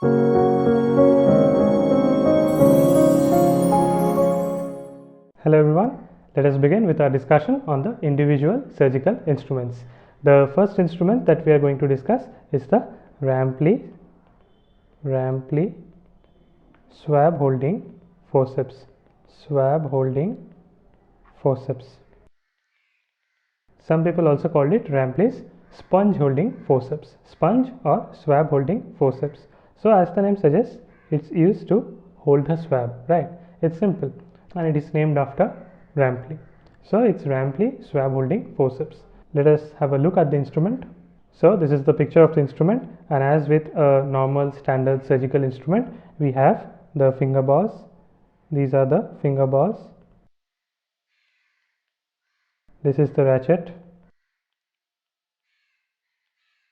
Hello everyone, let us begin with our discussion on the individual surgical instruments. The first instrument that we are going to discuss is the Rampli swab holding forceps. Some people also call it Rampli's sponge holding forceps, sponge or swab holding forceps. So as the name suggests, it's used to hold the swab, right? It's simple and it is named after Rampli. So it's Rampli swab holding forceps. Let us have a look at the instrument. So this is the picture of the instrument, and as with a normal standard surgical instrument, we have the finger bars. These are the finger bars. This is the ratchet.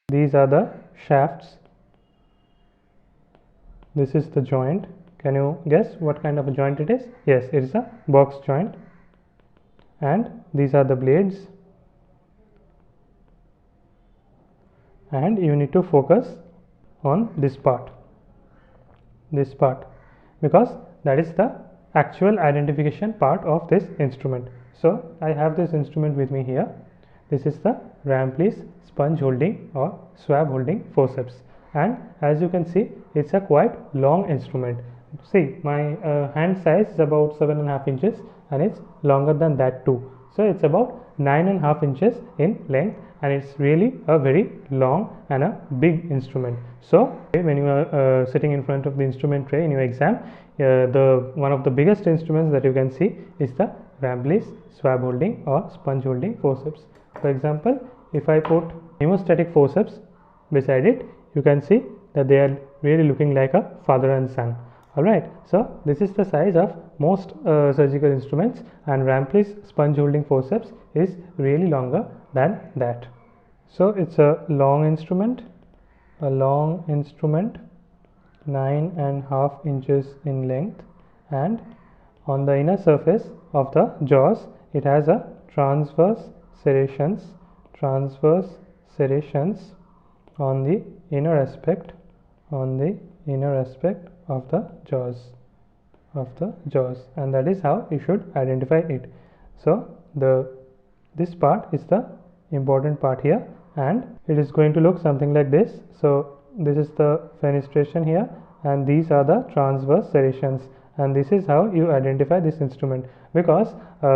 These are the shafts. This is the joint. Can you guess what kind of a joint it is? Yes, it is a box joint. And these are the blades. And you need to focus on this part, because that is the actual identification part of this instrument. So I have this instrument with me here. This is the Rampli's sponge holding or swab holding forceps, and as you can see, it's a quite long instrument. See, my hand size is about 7.5 inches and it's longer than that too. So it's about 9.5 inches in length, and it's really a very long and a big instrument. So when you are sitting in front of the instrument tray in your exam, one of the biggest instruments that you can see is the Rampli's swab holding or sponge holding forceps. For example, if I put hemostatic forceps beside it, you can see that they are really looking like a father and son. Alright, so this is the size of most surgical instruments, and Rampli's sponge holding forceps is really longer than that. So it's a long instrument, 9.5 inches in length, and on the inner surface of the jaws it has a transverse serrations on the inner aspect of the jaws, and that is how you should identify it. So this part is the important part here, and it is going to look something like this. So this is the fenestration here, and these are the transverse serrations, and this is how you identify this instrument, because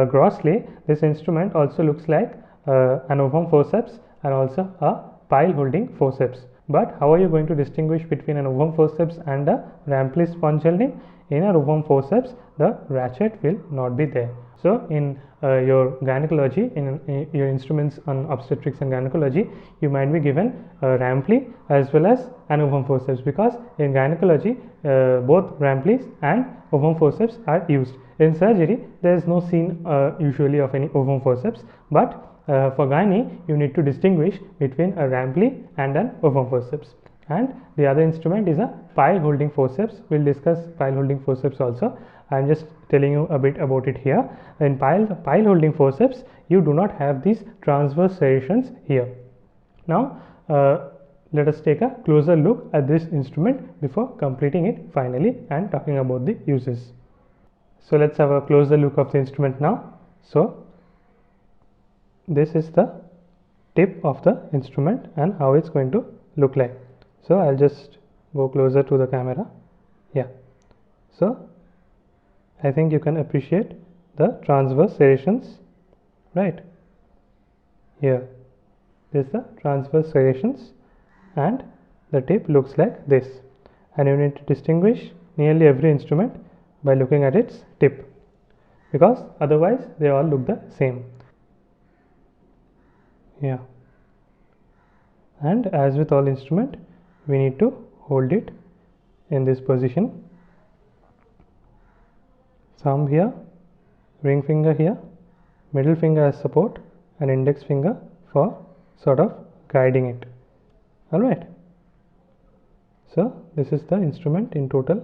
grossly this instrument also looks like an ovum forceps and also a pile holding forceps. But how are you going to distinguish between an ovum forceps and a Rampli's sponge holding? In a ovum forceps, the ratchet will not be there. So in your gynecology, in your instruments on obstetrics and gynecology, you might be given Rampli as well as an ovum forceps, because in gynecology both Rampli's and ovum forceps are used. In surgery, there is no scene usually of any ovum forceps, but for gynae you need to distinguish between a Rampli and an ovum forceps. And the other instrument is a pile holding forceps. We'll discuss pile holding forceps also. I'm just telling you a bit about it here. In pile holding forceps, you do not have these transverse serrations here. Now let us take a closer look at this instrument before completing it finally and talking about the uses. So let's have a closer look of the instrument now. So this is the tip of the instrument and how it's going to look like. So I'll just go closer to the camera. Yeah, so I think you can appreciate the transverse serrations, right? Here this is the transverse serrations, and the tip looks like this, and you need to distinguish nearly every instrument by looking at its tip, because otherwise they all look the same. Yeah, and as with all instrument, we need to hold it in this position. Thumb here, ring finger here, middle finger as support, and index finger for sort of guiding it. Alright, so this is the instrument in total,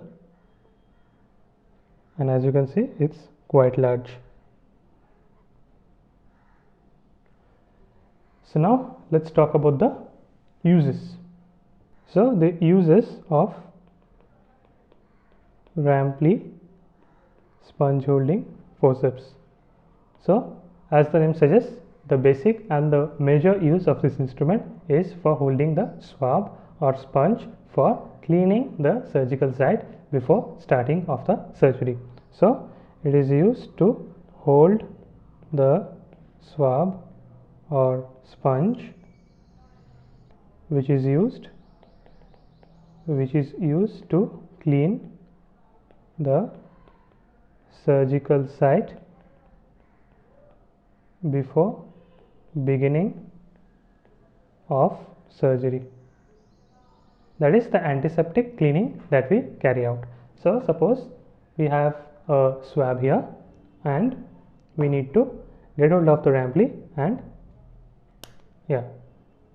and as you can see, it's quite large. So now let's talk about the uses. So the uses of Rampli sponge holding forceps. So as the name suggests, the basic and the major use of this instrument is for holding the swab or sponge for cleaning the surgical site before starting of the surgery. So it is used to hold the swab or sponge which is used to clean the surgical site before beginning of surgery. That is the antiseptic cleaning that we carry out. So suppose we have a swab here and we need to get hold of the Rampli and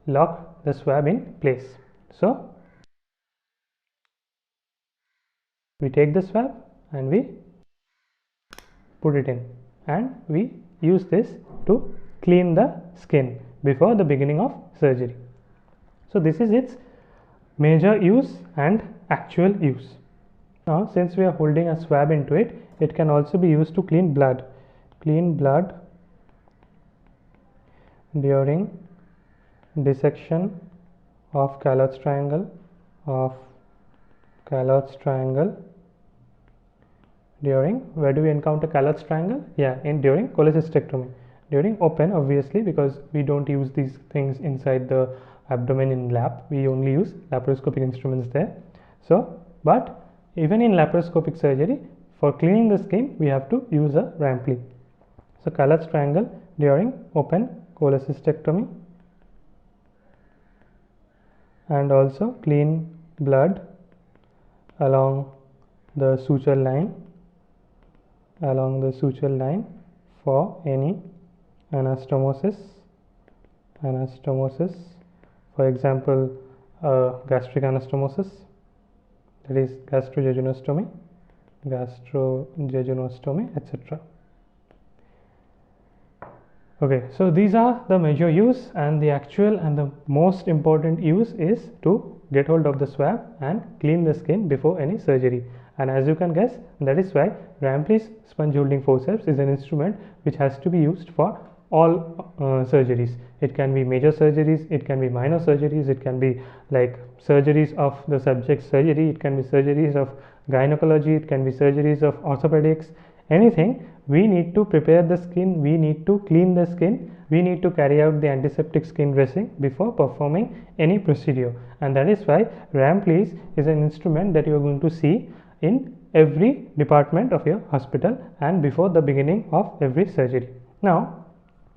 lock the swab in place. So we take the swab and we put it in, and we use this to clean the skin before the beginning of surgery. So this is its major use and actual use. Now since we are holding a swab into it, it can also be used to clean blood during dissection of Calloch's triangle during, where do we encounter Calloch's triangle? During cholecystectomy, during open, obviously, because we don't use these things inside the abdomen in lab, we only use laparoscopic instruments there. So but even in laparoscopic surgery, for cleaning the skin we have to use a Rampli. So Calloch's triangle during open cholecystectomy, and also clean blood along the suture line for any anastomosis, for example gastric anastomosis, that is gastrojejunostomy, etc. Okay, so these are the major use, and the actual and the most important use is to get hold of the swab and clean the skin before any surgery. And as you can guess, that is why Rampli's sponge holding forceps is an instrument which has to be used for all surgeries. It can be major surgeries, it can be minor surgeries, it can be like surgeries of the subject's surgery, it can be surgeries of gynecology, it can be surgeries of orthopedics, anything. We need to prepare the skin, we need to clean the skin, we need to carry out the antiseptic skin dressing before performing any procedure. And that is why Ramplis is an instrument that you are going to see in every department of your hospital and before the beginning of every surgery. Now,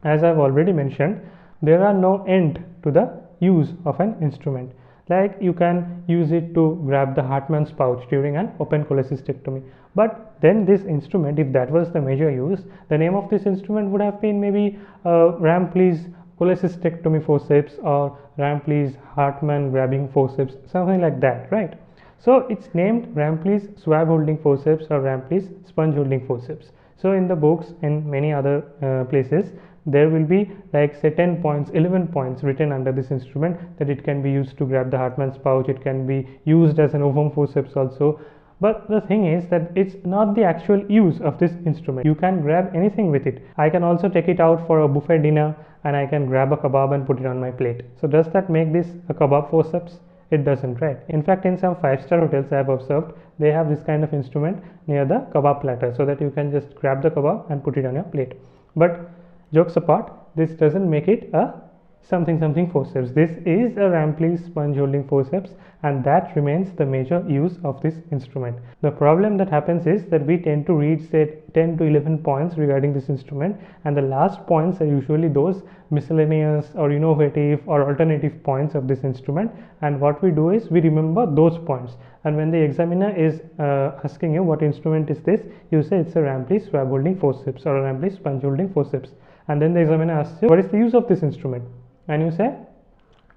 as I have already mentioned, there are no end to the use of an instrument. Like you can use it to grab the Hartmann's pouch during an open cholecystectomy. But then this instrument, if that was the major use, the name of this instrument would have been maybe Ramplis cholecystectomy forceps or Ramplis Hartmann grabbing forceps, something like that, right? So it's named Ramplis swab holding forceps or Ramplis sponge holding forceps. So in the books and many other places, there will be like say 10 points, 11 points written under this instrument, that it can be used to grab the Hartmann's pouch, it can be used as an ovum forceps also. But the thing is that it's not the actual use of this instrument. You can grab anything with it. I can also take it out for a buffet dinner and I can grab a kebab and put it on my plate. So does that make this a kebab forceps? It doesn't, right? In fact, in some 5-star hotels I have observed, they have this kind of instrument near the kebab platter so that you can just grab the kebab and put it on your plate. But jokes apart, this doesn't make it a something forceps. This is a Ramplis sponge holding forceps, and that remains the major use of this instrument. The problem that happens is that we tend to read say 10 to 11 points regarding this instrument, and the last points are usually those miscellaneous or innovative or alternative points of this instrument, and what we do is we remember those points, and when the examiner is asking you what instrument is this, you say it's a Ramplis swab holding forceps or a Ramplis sponge holding forceps, and then the examiner asks you what is the use of this instrument, and you say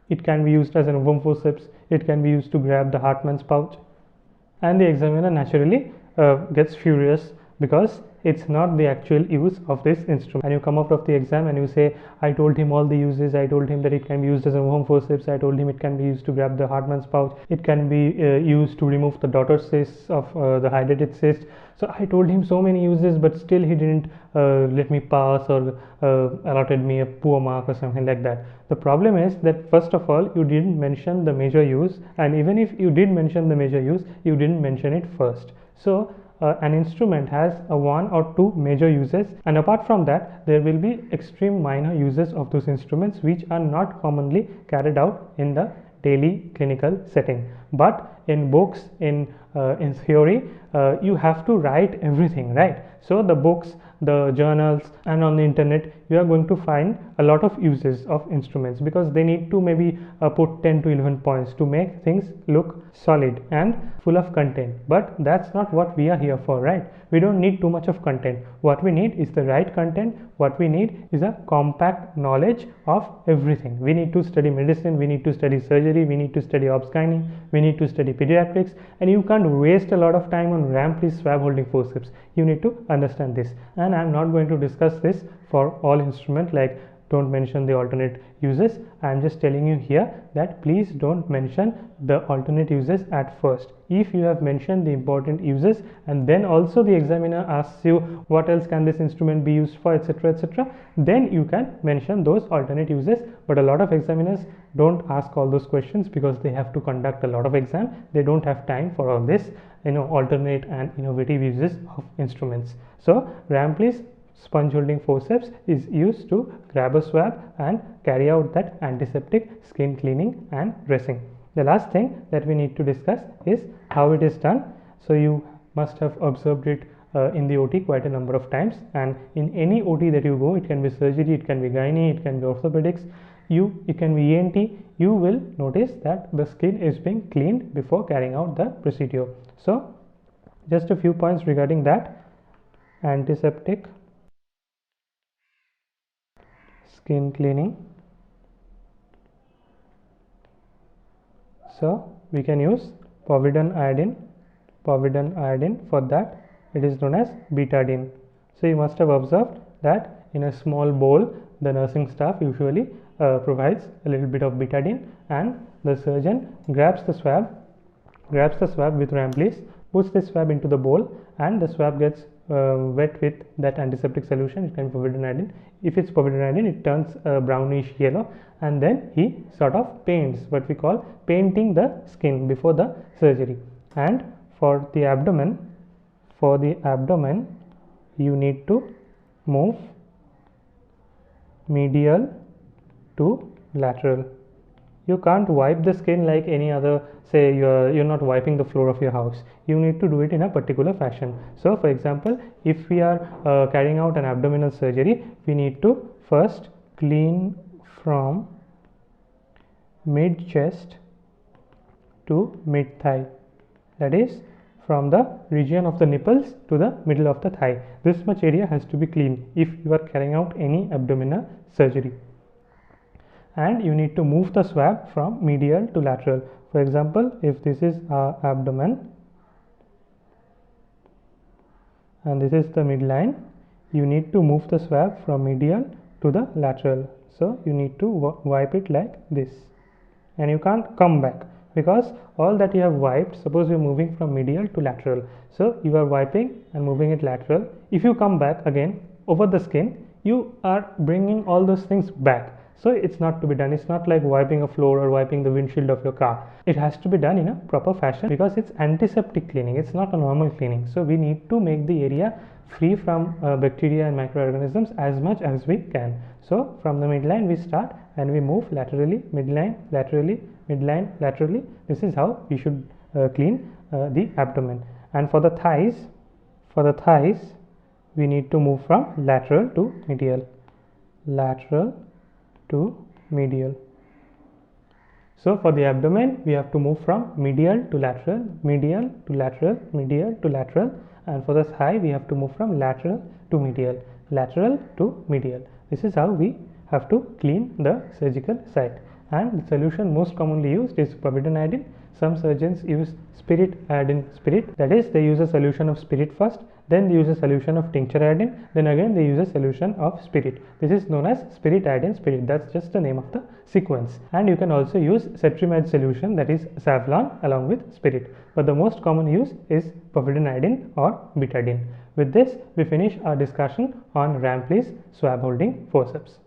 it can be used as an ovum forceps, it can be used to grab the Hartmann's pouch, and the examiner naturally gets furious because it's not the actual use of this instrument. And you come out of the exam and you say, I told him all the uses, I told him that it can be used as a home forceps, I told him it can be used to grab the Hartmann's pouch, it can be used to remove the daughter cysts of the hydrated cyst. So I told him so many uses, but still he didn't let me pass or allotted me a poor mark or something like that. The problem is that first of all, you didn't mention the major use, and even if you did mention the major use, you didn't mention it first. So an instrument has one or two major uses, and apart from that there will be extreme minor uses of those instruments which are not commonly carried out in the daily clinical setting. But in books, in theory, you have to write everything, right? So the books, the journals, and on the internet you are going to find a lot of uses of instruments, because they need to maybe put 10 to 11 points to make things look solid and full of content. But that's not what we are here for, right? We don't need too much of content. What we need is the right content. What we need is a compact knowledge of everything. We need to study medicine, we need to study surgery, we need to study obs-gynae, we need to study pediatrics, and you can't waste a lot of time on Rampley's swab holding forceps. You need to understand this, and I'm not going to discuss this for all instruments, like don't mention the alternate uses. I'm just telling you here that please don't mention the alternate uses at first. If you have mentioned the important uses and then also the examiner asks you what else can this instrument be used for, etc., etc., then you can mention those alternate uses. But a lot of examiners don't ask all those questions because they have to conduct a lot of exam. They don't have time for all this, alternate and innovative uses of instruments. So Rampley's sponge holding forceps is used to grab a swab and carry out that antiseptic skin cleaning and dressing. The last thing that we need to discuss is how it is done. So you must have observed it in the OT quite a number of times, and in any OT that you go, it can be surgery, it can be gynae, it can be orthopedics, it can be ENT, you will notice that the skin is being cleaned before carrying out the procedure. So just a few points regarding that. Antiseptic skin cleaning. So we can use povidone iodine. For that it is known as betadine. So you must have observed that in a small bowl the nursing staff usually provides a little bit of betadine, and the surgeon grabs the swab with Rampley's, puts the swab into the bowl, and the swab gets wet with that antiseptic solution. It can be povidone iodine. If it's povidone iodine, it turns brownish yellow, and then he sort of paints, what we call painting the skin before the surgery. And for the abdomen, you need to move medial to lateral. You can't wipe the skin like any other, say you're not wiping the floor of your house. You need to do it in a particular fashion. So for example, if we are carrying out an abdominal surgery, we need to first clean from mid chest to mid thigh, that is from the region of the nipples to the middle of the thigh. This much area has to be clean if you are carrying out any abdominal surgery. And you need to move the swab from medial to lateral. For example, if this is our abdomen and this is the midline, you need to move the swab from medial to the lateral. So you need to wipe it like this, and you can't come back, because all that you have wiped, suppose you are moving from medial to lateral, so you are wiping and moving it lateral. If you come back again over the skin, you are bringing all those things back. So it's not to be done. It's not like wiping a floor or wiping the windshield of your car. It has to be done in a proper fashion, because it's antiseptic cleaning, it's not a normal cleaning. So we need to make the area free from bacteria and microorganisms as much as we can. So from the midline we start and we move laterally, midline, laterally, midline, laterally. This is how we should clean the abdomen. And for the thighs, we need to move from lateral to medial, lateral to medial. So for the abdomen, we have to move from medial to lateral, medial to lateral, medial to lateral, and for the thigh, we have to move from lateral to medial, lateral to medial. This is how we have to clean the surgical site. And the solution most commonly used is povidone iodine. Some surgeons use spirit iodine spirit, that is, they use a solution of spirit first, then they use a solution of tincture iodine, then again they use a solution of spirit. This is known as spirit iodine spirit. That's just the name of the sequence. And you can also use cetrimide solution, that is Savlon, along with spirit. But the most common use is povidone iodine or betadine. With this, we finish our discussion on Ramplis swab holding forceps.